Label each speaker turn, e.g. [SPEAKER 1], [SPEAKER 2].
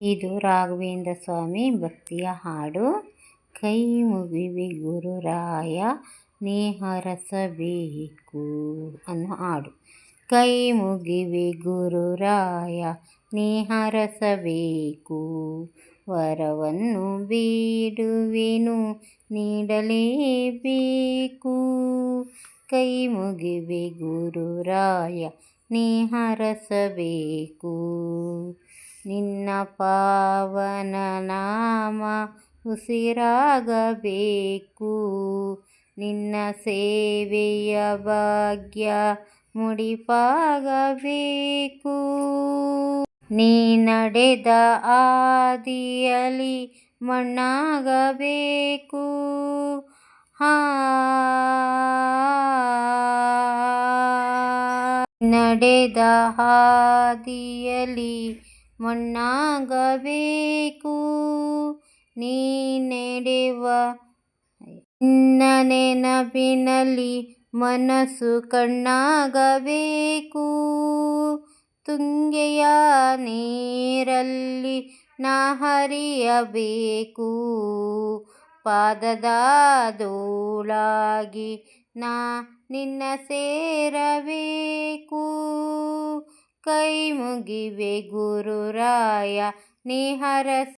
[SPEAKER 1] ಇದು ರಾಘವೇಂದ್ರ ಸ್ವಾಮಿ ಭಕ್ತಿಯ ಹಾಡು. ಕೈ ಮುಗಿವಿ ಗುರುರಾಯ ನೀ ಹರಸಬೇಕು ಅನ್ನೋ ಹಾಡು. ಕೈ ಮುಗಿವಿ ಗುರುರಾಯ ನೀ ಹರಸಬೇಕು, ವರವನ್ನು ಬೇಡುವೆನು ನೀಡಲೇಬೇಕು. ಕೈ ಮುಗಿವಿ ಗುರುರಾಯ ನೀ ಹರಸಬೇಕು, ನಿನ್ನ ಪಾವನ ನಾಮ ಉಸಿರಾಗಬೇಕು, ನಿನ್ನ ಸೇವೆಯ ಭಾಗ್ಯ ಮುಡಿಪಾಗಬೇಕು. ನೀ ನಡೆದ ಹಾದಿಯಲಿ ಮಣ್ಣಾಗಬೇಕು, ನಡೆದ ಹಾದಿಯಲಿ ಮಣ್ಣಾಗಬೇಕು. ನೀ ನಡೆವ ನಿನ್ನ ನೆನಪಿನಲ್ಲಿ ಮನಸ್ಸು ಕಣ್ಣಾಗಬೇಕು, ತುಂಗೆಯ ನೀರಲ್ಲಿ ನಾ ಹರಿಯಬೇಕು, ಪಾದದ ಧೂಳಾಗಿ ನಾ ನಿನ್ನ ಸೇರಬೇಕು. ಕೈ ಮುಗಿವೆ ಗುರುರಾಯ ನೀ ಹರಸ